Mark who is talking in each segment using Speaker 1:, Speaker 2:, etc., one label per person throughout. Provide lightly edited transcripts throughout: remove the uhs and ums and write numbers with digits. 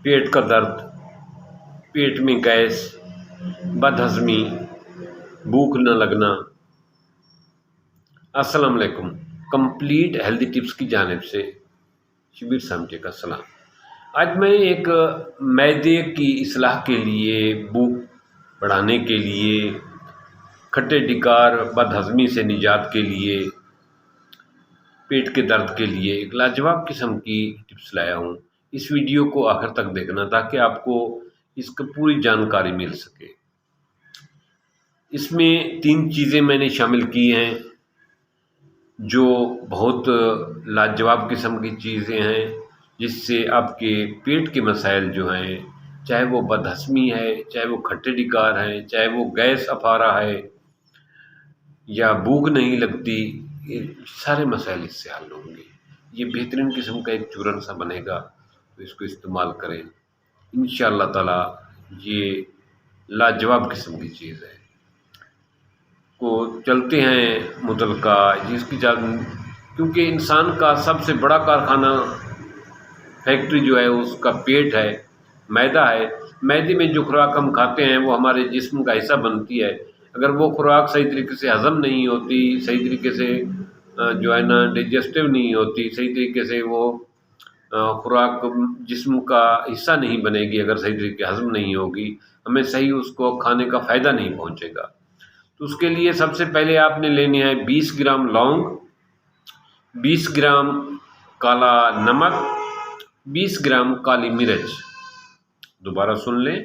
Speaker 1: پیٹ کا درد، پیٹ میں گیس، بد ہضمی، بھوک نہ لگنا۔ السلام علیکم، کمپلیٹ ہیلدی ٹپس کی جانب سے شبیر سامٹے کا سلام۔ آج میں ایک معدے کی اصلاح کے لیے، بھوک بڑھانے کے لیے، کھٹے ڈکار بد ہضمی سے نجات کے لیے، پیٹ کے درد کے لیے ایک لاجواب قسم کی ٹپس لایا ہوں۔ اس ویڈیو کو آخر تک دیکھنا تاکہ آپ کو اس کی پوری جانکاری مل سکے۔ اس میں 3 چیزیں میں نے شامل کی ہیں جو بہت لاجواب قسم کی چیزیں ہیں، جس سے آپ کے پیٹ کے مسائل جو ہیں، چاہے وہ بد ہضمی ہے، چاہے وہ کھٹے ڈکار ہیں، چاہے وہ گیس افارہ ہے یا بھوک نہیں لگتی، یہ سارے مسائل اس سے حل ہوں گے۔ یہ بہترین قسم کا ایک چورن سا بنے گا، تو اس کو استعمال کریں انشاءاللہ تعالی۔ یہ لاجواب قسم کی چیز ہے کو چلتے ہیں متعلقہ جس کی کیونکہ انسان کا سب سے بڑا کارخانہ فیکٹری جو ہے اس کا پیٹ ہے، معدہ ہے۔ معدے میں جو خوراک ہم کھاتے ہیں وہ ہمارے جسم کا حصہ بنتی ہے۔ اگر وہ خوراک صحیح طریقے سے ہضم نہیں ہوتی، صحیح طریقے سے جو ہے نا ڈائجسٹو نہیں ہوتی، صحیح طریقے سے وہ خوراک جسم کا حصہ نہیں بنے گی، اگر صحیح طریقے ہضم نہیں ہوگی، ہمیں صحیح اس کو کھانے کا فائدہ نہیں پہنچے گا۔ تو اس کے لیے سب سے پہلے آپ نے لینی ہے 20 گرام لونگ، 20 گرام کالا نمک، 20 گرام کالی مرچ۔ دوبارہ سن لیں،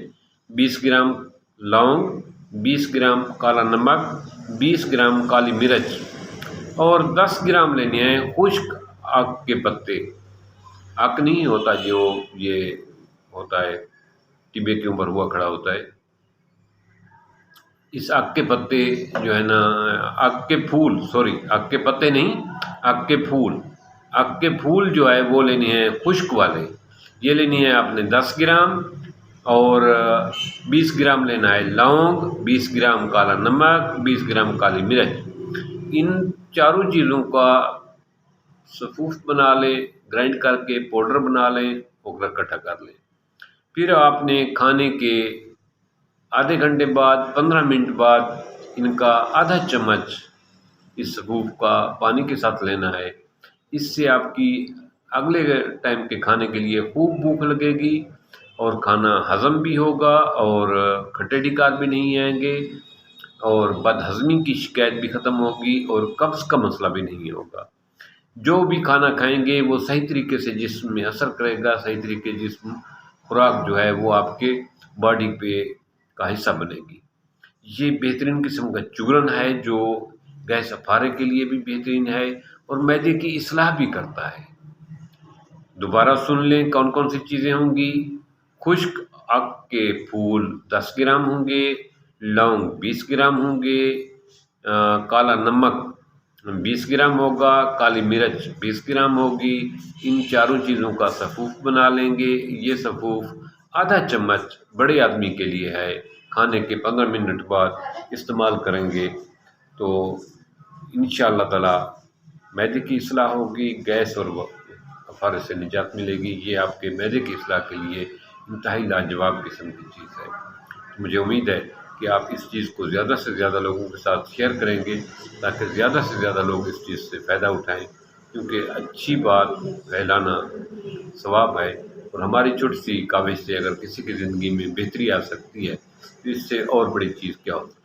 Speaker 1: 20 گرام لونگ، 20 گرام کالا نمک، 20 گرام کالی مرچ اور 10 گرام لینے ہیں خشک آک کے پتے۔ آک نہیں ہوتا جو یہ ہوتا ہے ٹبے کے اوپر ہوا کھڑا ہوتا ہے، اس آک کے پتے جو ہے نا، آک کے پھول، آک کے پتے نہیں، آک کے پھول۔ آک کے پھول جو ہے وہ لینے ہیں خشک والے، یہ لینی ہے آپ نے 10 گرام اور 20 گرام لینا ہے لونگ، 20 گرام کالا نمک، 20 گرام کالی مرچ۔ ان چاروں چیزوں کا صفوف بنا لیں، گرائنڈ کر کے پاؤڈر بنا لیں، اوکرا اکٹھا کر لیں۔ پھر آپ نے کھانے کے آدھے گھنٹے بعد، 15 منٹ بعد ان کا آدھا چمچ اس صفوف کا پانی کے ساتھ لینا ہے۔ اس سے آپ کی اگلے ٹائم کے کھانے کے لیے خوب بھوک لگے گی اور کھانا ہضم بھی ہوگا اور کھٹے ڈکار بھی نہیں آئیں گے اور بد ہضمی کی شکایت بھی ختم ہوگی اور قبض کا مسئلہ بھی نہیں ہوگا۔ جو بھی کھانا کھائیں گے وہ صحیح طریقے سے جسم میں اثر کرے گا، صحیح طریقے جسم خوراک جو ہے وہ آپ کے باڈی پہ کا حصہ بنے گی۔ یہ بہترین قسم کا چورن ہے جو گیس افارے کے لیے بھی بہترین ہے اور معدے کی اصلاح بھی کرتا ہے۔ دوبارہ سن لیں کون کون سی چیزیں ہوں گی۔ خشک آک کے پھول 10 گرام ہوں گے، لونگ 20 گرام ہوں گے، کالا نمک 20 گرام ہوگا، کالی مرچ 20 گرام ہوگی۔ ان چاروں چیزوں کا صفوف بنا لیں گے۔ یہ صفوف آدھا چمچ بڑے آدمی کے لیے ہے، کھانے کے 15 منٹ بعد استعمال کریں گے تو انشاءاللہ تعالی معدے کی اصلاح ہوگی، گیس اور افارے سے نجات ملے گی۔ یہ آپ کے معدے کی اصلاح کے لیے انتہائی لاجواب قسم کی چیز ہے۔ مجھے امید ہے کہ آپ اس چیز کو زیادہ سے زیادہ لوگوں کے ساتھ شیئر کریں گے تاکہ زیادہ سے زیادہ لوگ اس چیز سے فائدہ اٹھائیں، کیونکہ اچھی بات پھیلانا ثواب ہے اور ہماری چھوٹی سی کاوش سے اگر کسی کی زندگی میں بہتری آ سکتی ہے تو اس سے اور بڑی چیز کیا ہو سکتی ہے۔